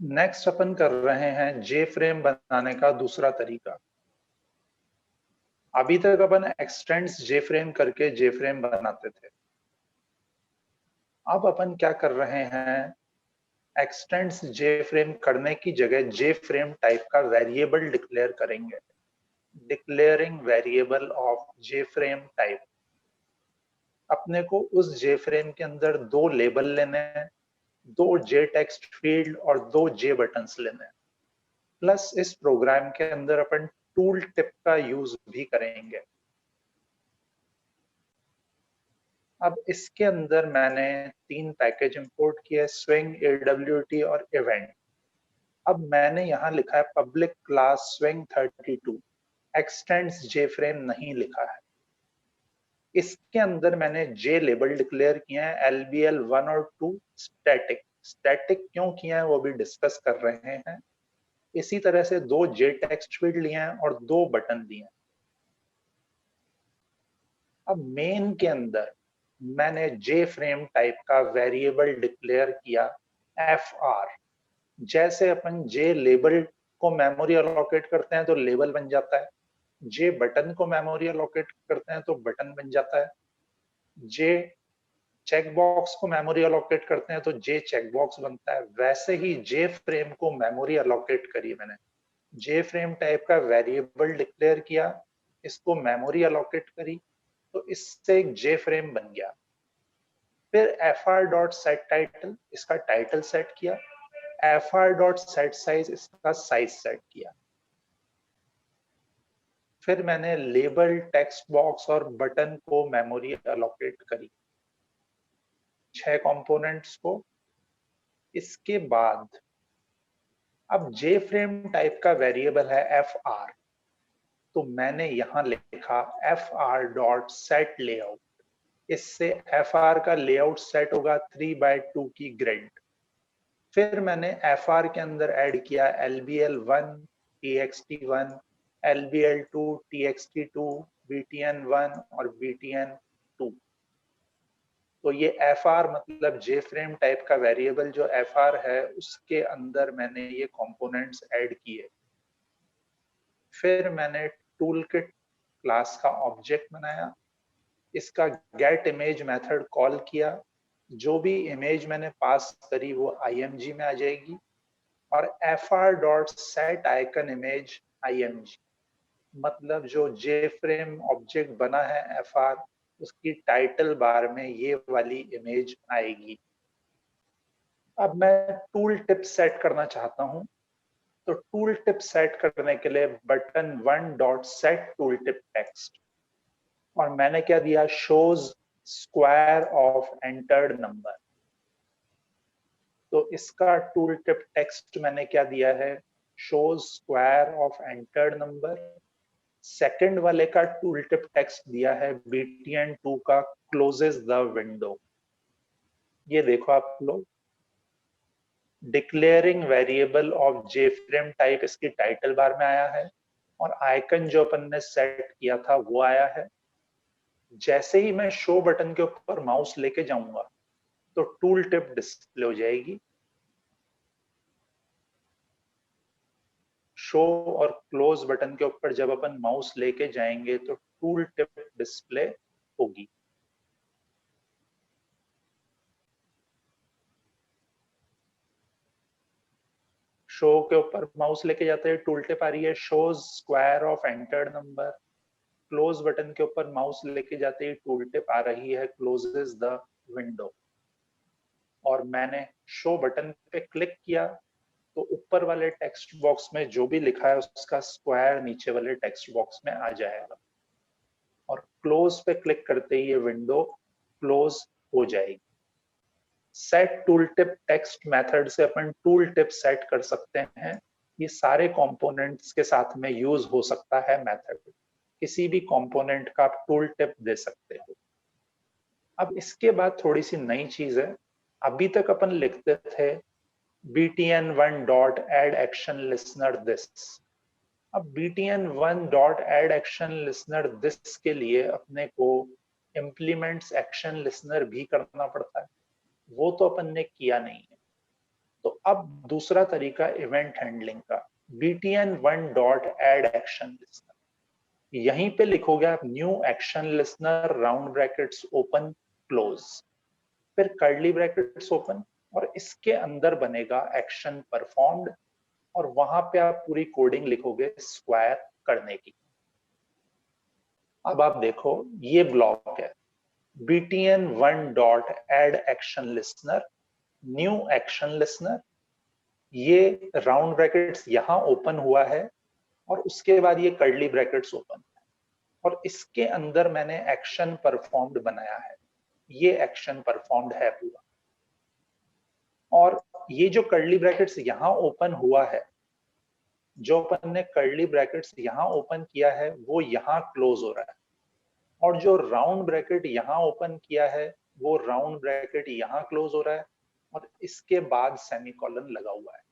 Next अपन कर रहे हैं जे फ्रेम बनाने का दूसरा तरीका। अभी तक अपन एक्सटेंड्स जे फ्रेम करके जे फ्रेम बनाते थे। अब अपन क्या कर रहे हैं, एक्सटेंड्स जे फ्रेम करने की जगह जे फ्रेम टाइप का वेरिएबल डिक्लेयर करेंगे। Declaring variable of J frame type. अपने को उस जे फ्रेम के अंदर दो लेबल लेने हैं, दो जे टेक्स्ट फील्ड और दो जे बटन्स लेने हैं। प्लस इस प्रोग्राम के अंदर अपन टूल टिप का यूज भी करेंगे। अब इसके अंदर मैंने तीन पैकेज इंपोर्ट किए, स्विंग, AWT और इवेंट। अब मैंने यहाँ लिखा है पब्लिक क्लास स्विंग 32, एक्सटेंड्स जे फ्रेम नहीं लिखा है। इसके अंदर मैंने जे लेबल डिक्लेयर किया है, LBL 1 और 2 स्टैटिक। स्टैटिक क्यों किया है वो भी डिस्कस कर रहे हैं। इसी तरह से दो जे टेक्स्ट फील्ड लिए हैं और दो बटन दिए हैं। अब मेन के अंदर मैंने जे फ्रेम टाइप का वेरिएबल डिक्लेयर किया FR। जैसे अपन जे लेबल को मेमोरी अलोकेट करते हैं तो लेबल बन जाता है, जे बटन को मेमोरी अलोकेट करते हैं तो बटन बन जाता है, जे चेक बॉक्स को मेमोरी अलोकेट करते हैं तो जे चेक बॉक्स बनता है। वैसे ही जे फ्रेम को मेमोरी अलोकेट करी मैंने, जे फ्रेम टाइप का वेरिएबल डिक्लेयर किया, इसको मेमोरी अलोकेट करी, तो इससे एक जे फ्रेम बन गया। फिर fr डॉट सेट टाइटल, इसका टाइटल सेट किया, fr डॉट सेट साइज, इसका साइज सेट किया। फिर मैंने लेबल, टेक्स्ट बॉक्स और बटन को मेमोरी अलोकेट करी, 6 कंपोनेंट्स को। इसके बाद अब जे फ्रेम टाइप का वेरिएबल है fr, तो मैंने यहां लिखा fr डॉट सेट लेआउट। इससे fr का लेआउट सेट होगा 3/2 की ग्रिड। फिर मैंने fr के अंदर ऐड किया LBL1, TXT1, LBL2, TXT2, BTN1 और BTN2। तो ये fr मतलब जे फ्रेम टाइप का वेरिएबल जो fr है उसके अंदर मैंने ये कंपोनेंट्स ऐड किए। फिर मैंने टूलकिट क्लास का ऑब्जेक्ट बनाया, इसका गेट इमेज मेथड कॉल किया। जो भी इमेज मैंने पास करी वो img में आ जाएगी, और fr dot set icon image img, मतलब जो जे फ्रेम ऑब्जेक्ट बना है fr, उसकी टाइटल बार में ये वाली इमेज आएगी। अब मैं टूल टिप सेट करना चाहता हूं, तो टूल टिप सेट करने के लिए button 1 dot set tool tip text, और मैंने क्या दिया, shows square of entered number. तो इसका टूल टिप टेक्स्ट मैंने क्या दिया है, shows square of entered number. Second वाले का टूल टिप टेक्स्ट दिया है BTN2 का क्लोजेस द विंडो। ये देखो आप लोग, declaring variable of J frame type इसकी टाइटल बार में आया है, और आइकन जो अपन ने सेट किया था वो आया है। जैसे ही मैं शो बटन के ऊपर माउस लेके जाऊंगा तो टूल टिप डिस्प्ले हो जाएगी। शो और क्लोज बटन के ऊपर जब अपन माउस लेके जाएंगे तो टूल टिप डिस्प्ले होगी। शो के ऊपर माउस लेके जाते हैं, टूल टिप आ रही है, shows square of entered number. Close button के ऊपर माउस लेके जाते ही टूल टिप आ रही है, क्लोजेस द विंडो। और मैंने शो बटन पे क्लिक किया तो ऊपर वाले टेक्स्ट बॉक्स में जो भी लिखा है उसका स्क्वायर नीचे वाले टेक्स्ट बॉक्स में आ जाएगा, और क्लोज पे क्लिक करते ही ये विंडो क्लोज हो जाएगी। Set tool tip text method से अपन टूल टिप सेट कर सकते हैं। ये सारे कंपोनेंट्स के साथ में यूज हो सकता है मेथड, किसी भी कंपोनेंट का आप टूल टिप दे सकते हो। अब इसके बाद थोड़ी सी नई चीज है, अभी तक अपन लिखते थे BTN1 dot add action listener this. अब BTN1 dot add action listener this के लिए अपने को इम्प्लीमेंट्स एक्शन लिसनर भी करना पड़ता है, वो तो अपन ने किया नहीं है। तो अब दूसरा तरीका इवेंट हैंडलिंग का, btn1 dot add action listener. यहीं पे लिखोगे आप new action listener round brackets open close, फिर कर्ली ब्रैकेट्स ओपन, और इसके अंदर बनेगा एक्शन परफॉर्म्ड, और वहां पे आप पूरी कोडिंग लिखोगे स्क्वायर करने की। अब आप देखो ये ब्लॉक है btn1 dot add action listener new action listener, ये राउंड ब्रैकेट्स यहां ओपन हुआ है और उसके बाद ये कर्ली ब्रैकेट्स ओपन है, और इसके अंदर मैंने एक्शन परफॉर्म्ड बनाया है, ये एक्शन परफॉर्म्ड है पूरा। और ये जो कर्ली ब्रैकेट्स यहां ओपन हुआ है, जो अपन ने कर्ली ब्रैकेट्स यहां ओपन किया है वो यहां क्लोज हो रहा है, और जो राउंड ब्रैकेट यहां ओपन किया है वो राउंड ब्रैकेट यहां क्लोज हो रहा है, और इसके बाद सेमीकोलन लगा हुआ है।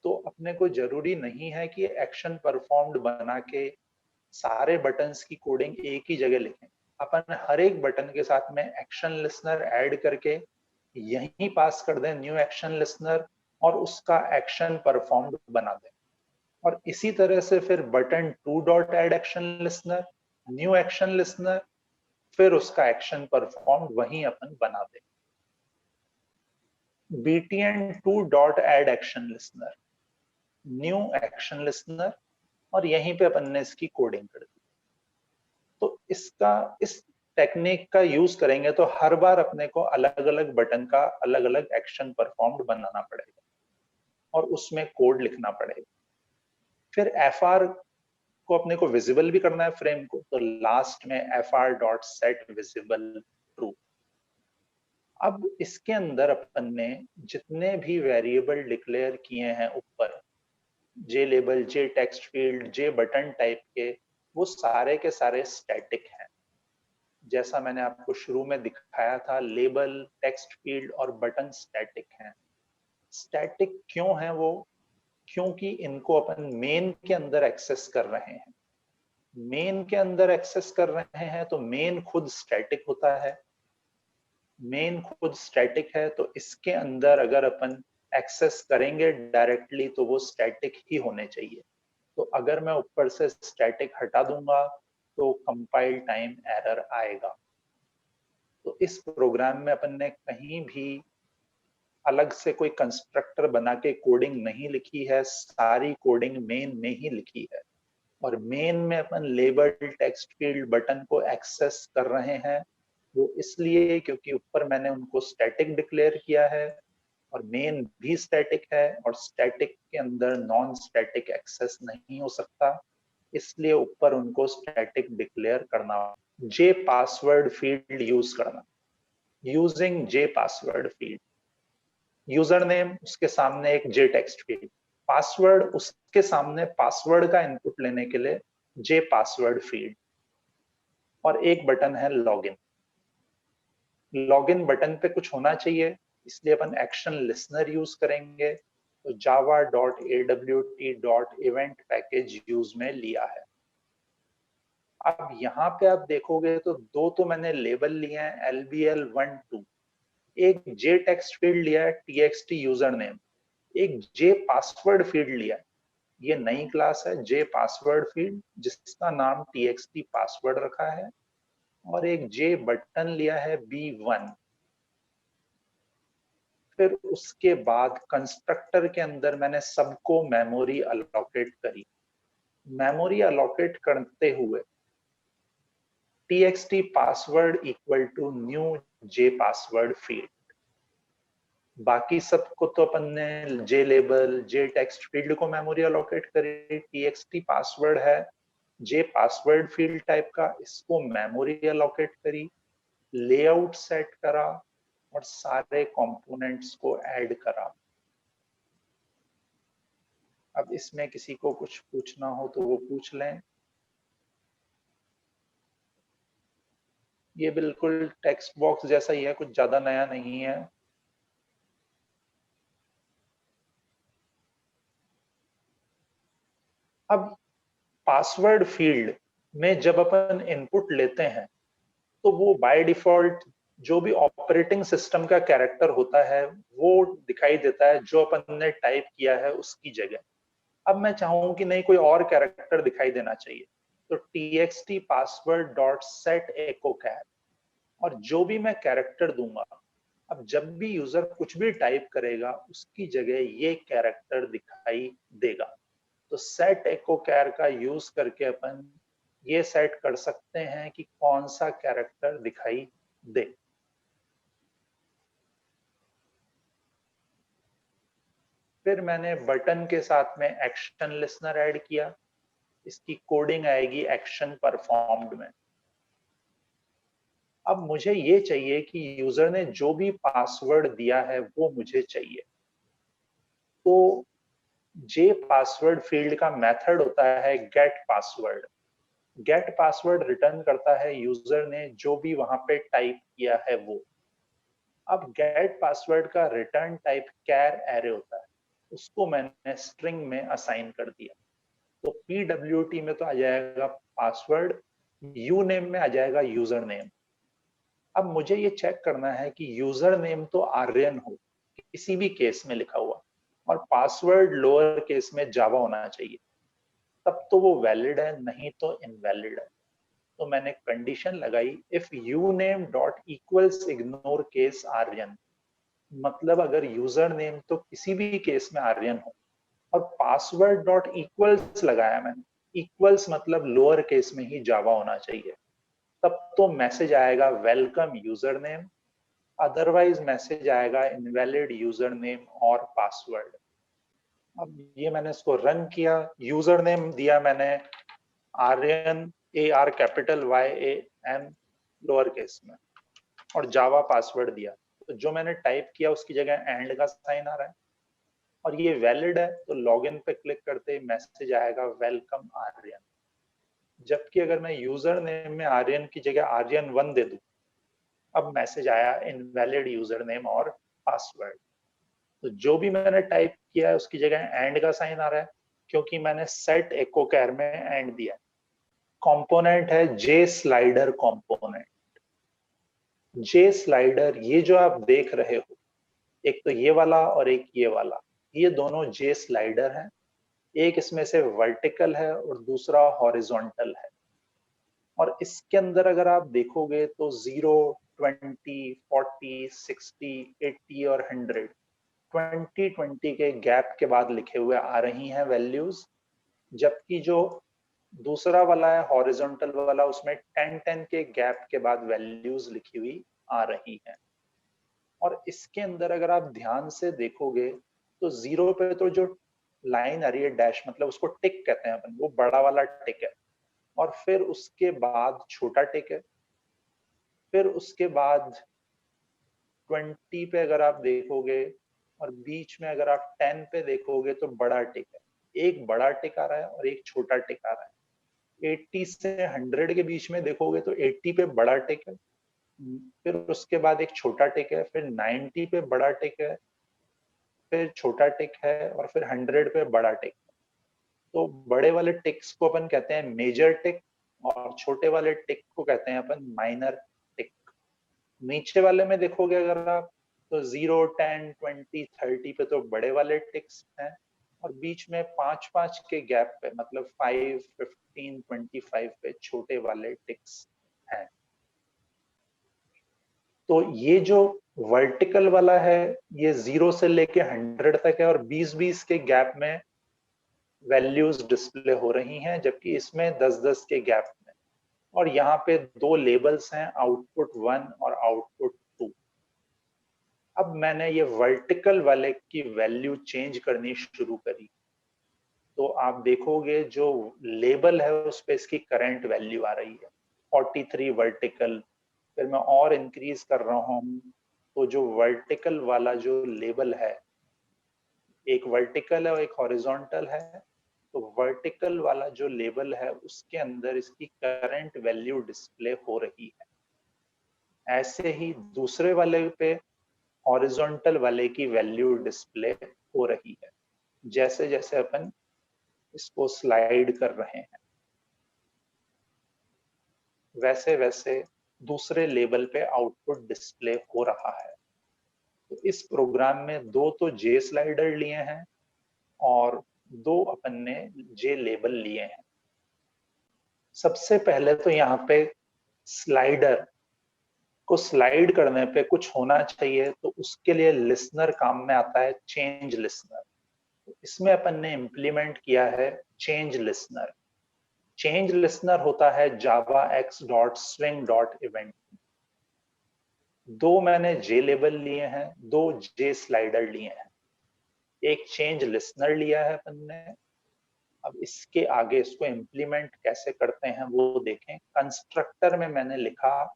तो अपने को जरूरी नहीं है कि एक्शन परफॉर्म्ड बना के सारे बटन्स की कोडिंग एक ही जगह लिखें। अपन हर एक बटन के साथ में एक्शन लिसनर ऐड करके यहीं पास कर दें न्यू एक्शन लिसनर, और उसका एक्शन परफॉर्म्ड बना दें। और इसी तरह से फिर button 2 dot add action listener new action listener, फिर उसका एक्शन परफॉर्म्ड वहीं अपन बना दें। btn2 dot add action listener new action listener, और यहीं पे अपन ने इसकी कोडिंग कर दी। तो इस टेक्निक का यूज करेंगे तो हर बार अपने को अलग अलग बटन का अलग अलग एक्शन परफॉर्म्ड बनाना पड़ेगा और उसमें कोड लिखना पड़ेगा। फिर एफआर को अपने को विजिबल भी करना है फ्रेम को, तो लास्ट में fr dot set visible true. अब इसके अंदर अपन ने जितने भी वेरिएबल डिक्लेयर किए हैं ऊपर, जे लेबल, जे टेक्स्ट फील्ड, जे बटन टाइप के, वो सारे के सारे स्टैटिक हैं। जैसा मैंने आपको शुरू में दिखाया था, लेबल, टेक्स्ट फील्ड और बटन स्टैटिक हैं। स्टैटिक क्यों है वो? क्योंकि इनको अपन मेन के अंदर एक्सेस कर रहे हैं। मेन के अंदर एक्सेस कर रहे हैं तो मेन खुद स्टैटिक होता है। मेन खुद स्टैटिक है तो इसके अंदर अगर अपन एक्सेस करेंगे डायरेक्टली तो वो स्टैटिक ही होने चाहिए। तो अगर मैं ऊपर से स्टैटिक हटा दूंगा तो कंपाइल टाइम एरर आएगा। तो इस प्रोग्राम में अपन ने कहीं भी अलग से कोई कंस्ट्रक्टर बना के कोडिंग नहीं लिखी है, सारी कोडिंग मेन में ही लिखी है। और मेन में अपन लेबल, टेक्स्ट फील्ड, बटन को एक्सेस कर रहे हैं, वो इसलिए क्योंकि ऊपर मैंने उनको स्टैटिक डिक्लेयर किया है, और मेन भी स्टैटिक है, और स्टैटिक के अंदर नॉन स्टैटिक एक्सेस नहीं हो सकता, इसलिए ऊपर उनको स्टैटिक डिक्लेयर करना। जे पासवर्ड फील्ड यूज करना, यूजिंग जे पासवर्ड फील्ड। यूजर नेम, उसके सामने एक जे टेक्स्ट फील्ड, पासवर्ड, उसके सामने पासवर्ड का इनपुट लेने के लिए जे पासवर्ड फील्ड, और एक बटन है लॉगिन। लॉगिन बटन पे कुछ होना चाहिए, इसलिए अपन एक्शन लिसनर यूज करेंगे। तो java.awt.event पैकेज यूज में लिया है। अब यहाँ पे आप देखोगे तो दो तो मैंने लेबल लिए हैं lbl12, एक जे टेक्स्ट फील्ड लिया है txt यूजर नेम, एक जे पासवर्ड फील्ड लिया है। ये नई क्लास है जे पासवर्ड फील्ड, जिसका नाम txt पासवर्ड रखा है, और एक जे बटन लिया है b1। फिर उसके बाद कंस्ट्रक्टर के अंदर मैंने सबको मेमोरी अलोकेट करी। मेमोरी अलोकेट करते हुए txt password equal to new J password field. बाकी सबको तो अपन ने J label, J text field को मेमोरी अलोकेट करी, txt पासवर्ड है जे पासवर्ड फील्ड टाइप का, इसको मेमोरी अलोकेट करी, लेआउट सेट करा, और सारे कंपोनेंट्स को ऐड करा। अब इसमें किसी को कुछ पूछना हो तो वो पूछ लें। ये बिल्कुल टेक्स्ट बॉक्स जैसा ही है, कुछ ज्यादा नया नहीं है। अब पासवर्ड फील्ड में जब अपन इनपुट लेते हैं तो वो बाय डिफॉल्ट जो भी ऑपरेटिंग सिस्टम का कैरेक्टर होता है वो दिखाई देता है जो अपन ने टाइप किया है उसकी जगह। अब मैं चाहूँ कि नहीं कोई और कैरेक्टर दिखाई देना चाहिए, तो txt password डॉट सेट एको कैर, और जो भी मैं कैरेक्टर दूंगा, अब जब भी यूजर कुछ भी टाइप करेगा उसकी जगह ये कैरेक्टर दिखाई देगा। तो सेट एको कैर का यूज करके अपन ये सेट कर सकते हैं कि कौन सा कैरेक्टर दिखाई दे। फिर मैंने बटन के साथ में एक्शन लिसनर ऐड किया, इसकी कोडिंग आएगी एक्शन परफॉर्म्ड में। अब मुझे ये चाहिए कि यूजर ने जो भी पासवर्ड दिया है वो मुझे चाहिए, तो जे पासवर्ड फील्ड का मेथड होता है gate password. Gate password return करता है यूजर ने जो भी वहां पे टाइप किया है वो। अब गेट पासवर्ड का रिटर्न टाइप कैर एरे होता है, उसको मैंने स्ट्रिंग में असाइन कर दिया। तो पीडब्ल्यूटी में तो आ जाएगा पासवर्ड, यू नेम में आ जाएगा यूजर नेम। अब मुझे ये चेक करना है कि यूजर नेम तो आर्यन हो किसी भी केस में लिखा हुआ, और पासवर्ड लोअर केस में जावा होना चाहिए, तब तो वो वैलिड है, नहीं तो इनवैलिड है। तो मैंने कंडीशन लगाई if u name dot equals ignore case Aryan, मतलब अगर यूजर नेम तो किसी भी केस में आर्यन हो, और पासवर्ड डॉट इक्वल्स लगाया मैंने, इक्वल्स मतलब लोअर केस में ही जावा होना चाहिए, तब तो मैसेज आएगा welcome user name, otherwise message आएगा इनवैलिड यूजर नेम और पासवर्ड। अब ये मैंने इसको रन किया, यूजर नेम दिया मैंने Aryan, A R capital Y A N lower case में, और जावा पासवर्ड दिया। तो जो मैंने टाइप किया उसकी जगह एंड का साइन आ रहा है, और ये वैलिड है, तो लॉगिन पे क्लिक करते ही मैसेज आएगा वेलकम आर्यन। जबकि अगर मैं यूजर नेम में आर्यन की जगह आर्यन 1 दे दूं, अब मैसेज आया इनवैलिड यूजर नेम और पासवर्ड। तो जो भी मैंने टाइप किया है उसकी जगह एंड का साइन आ रहा है, क्योंकि मैंने सेट एको कैर में एंड दिया। कंपोनेंट है जे स्लाइडर कंपोनेंट। जे स्लाइडर ये जो आप देख रहे हो, एक तो ये वाला और एक ये वाला, ये दोनों जे स्लाइडर हैं। एक इसमें से वर्टिकल है और दूसरा हॉरिजॉन्टल है। और इसके अंदर अगर आप देखोगे तो 0, 20, 40, 60, 80 और 100, 20 के गैप के बाद लिखे हुए आ रही हैं वैल्यूज। जबकि जो दूसरा वाला है हॉरिजॉन्टल वाला, उसमें 10 के गैप के बाद वैल्यूज लिखी हुई आ रही हैं। और इसके अंदर अगर आप ध्यान से देखोगे तो 0 पे तो जो लाइन आ रही है डैश, मतलब उसको टिक कहते हैं अपन, वो बड़ा वाला टिक है। और फिर उसके बाद छोटा टिक है। फिर उसके बाद 20 पे अगर आप देखोगे और बीच में अगर आप 10 पे देखोगे तो बड़ा टिक है। एक बड़ा टिक आ रहा है और एक छोटा टिक आ रहा है। 80 से 100 के बीच में देखोगे तो 80 पे बड़ा टिक है, फिर उसके बाद एक छोटा टिक है, फिर 90 पे बड़ा टिक है, फिर छोटा टिक है, और फिर 100 पे बड़ा टिक। तो बड़े वाले टिक्स को अपन कहते हैं मेजर टिक, और छोटे वाले टिक को कहते हैं अपन माइनर टिक। नीचे वाले में देखोगे अगर आप, तो 0, 10, 20, 30 पे तो बड़े वाले टिक्स हैं, और बीच में 5-5 के गैप पे, मतलब 5, 15, 25 पे छोटे वाले टिक्स हैं। तो ये जो वर्टिकल वाला है ये 0 से लेके 100 तक है, और 20-20 के गैप में वैल्यूज डिस्प्ले हो रही हैं, जबकि इसमें 10-10 के गैप में। और यहाँ पे दो लेबल्स हैं, आउटपुट 1 और आउटपुट 2। अब मैंने ये वर्टिकल वाले की वैल्यू चेंज करनी शुरू करी, तो आप देखोगे जो लेबल है उस पे इसकी करंट वैल्यू आ रही है 43 वर्टिकल। फिर मैं और इंक्रीज कर रहा हूँ, तो जो वर्टिकल वाला जो लेबल है, एक वर्टिकल है और एक हॉरिजॉन्टल है, तो वर्टिकल वाला जो लेबल है उसके अंदर इसकी करंट वैल्यू डिस्प्ले हो रही है। ऐसे ही दूसरे वाले पे हॉरिजॉन्टल वाले की वैल्यू डिस्प्ले हो रही है। जैसे जैसे अपन इसको स्लाइड कर रहे हैं, वैसे वैसे दूसरे लेबल पे आउटपुट डिस्प्ले हो रहा है। तो इस प्रोग्राम में दो तो जे स्लाइडर लिए हैं और दो अपन ने जे लेबल लिए हैं। सबसे पहले तो यहाँ पे स्लाइडर को स्लाइड करने पे कुछ होना चाहिए, तो उसके लिए लिसनर काम में आता है, चेंज लिसनर। इसमें अपन ने इंप्लीमेंट किया है चेंज लिसनर। चेंज लिसनर होता है जावा x dot swing dot event. दो मैंने जे लेबल लिए हैं, दो जे स्लाइडर लिए हैं, एक चेंज लिसनर लिया है अपन ने। अब इसके आगे इसको इंप्लीमेंट कैसे करते हैं वो देखें। कंस्ट्रक्टर में मैंने लिखा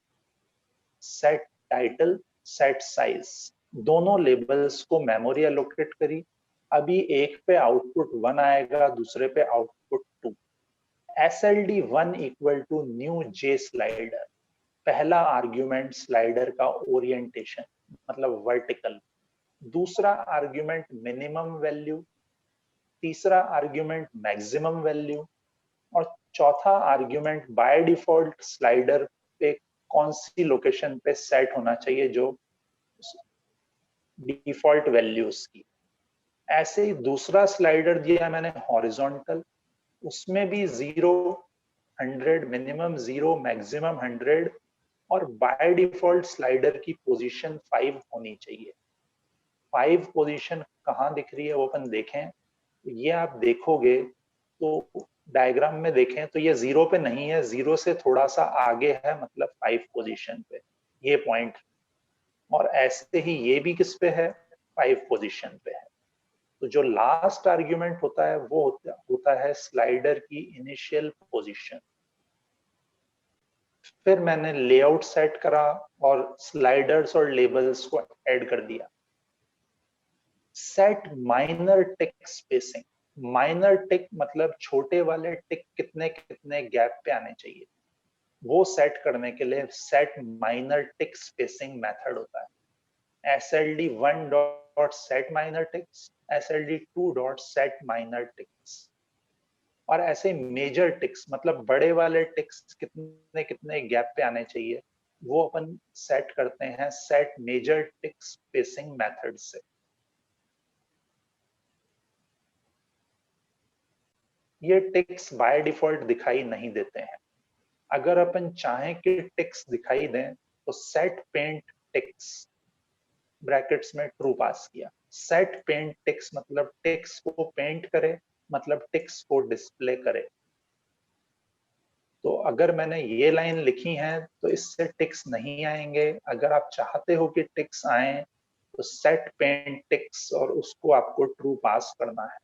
सेट टाइटल, सेट साइज, दोनों लेबल्स को मेमोरी एलोकेट करी। अभी एक पे आउटपुट 1 आएगा, दूसरे पे output 2। SLD1 equal to new J slider. पहला आर्ग्यूमेंट स्लाइडर का ओरिएंटेशन मतलब वर्टिकल, दूसरा आर्ग्यूमेंट मिनिमम वैल्यू, तीसरा आर्ग्यूमेंट मैक्सिमम वैल्यू, और चौथा आर्ग्यूमेंट बाय डिफॉल्ट स्लाइडर पे कौन सी लोकेशन पे सेट होना चाहिए, जो डिफॉल्ट वैल्यूज की। ऐसे ही दूसरा स्लाइडर दिया मैंने हॉरिजॉन्टल, उसमें भी 0 100 मिनिमम, 0 मैक्सिमम 100, और बाय डिफॉल्ट स्लाइडर की पोजीशन 5 होनी चाहिए। 5 पोजीशन कहाँ दिख रही है वो अपन देखें। ये आप देखोगे तो डायग्राम में देखें तो ये 0 पे नहीं है, 0 से थोड़ा सा आगे है, मतलब 5 पोजीशन पे ये पॉइंट। और ऐसे ही ये भी किस पे है, 5 पोजीशन पे है। तो जो लास्ट आर्ग्यूमेंट होता है वो होता है स्लाइडर की इनिशियल पोजीशन। फिर मैंने लेआउट सेट करा और स्लाइडर्स और लेबल्स को ऐड कर दिया। Set minor tick spacing. Minor टिक मतलब छोटे वाले टिक कितने कितने गैप पे आने चाहिए, वो सेट करने के लिए set minor tick spacing method होता है। SLD1 dot set minor ticks, SLD2 dot set minor ticks. और ऐसे मेजर टिक्स मतलब बड़े वाले टिक्स कितने कितने गैप पे आने चाहिए, वो अपन सेट करते हैं सेट मेजर टिक स्पेसिंग मेथड से। ये टिक्स बाय डिफॉल्ट दिखाई नहीं देते हैं। अगर अपन चाहें कि टिक्स दिखाई दें तो सेट पेंट टिक्स ब्रैकेट्स में ट्रू पास किया। सेट पेंट टिक्स मतलब टिक्स को पेंट करे, मतलब टिक्स को डिस्प्ले करे। तो अगर मैंने ये लाइन लिखी है तो इससे टिक्स नहीं आएंगे। अगर आप चाहते हो कि टिक्स आए तो सेट पेंट टिक्स और उसको आपको ट्रू पास करना है।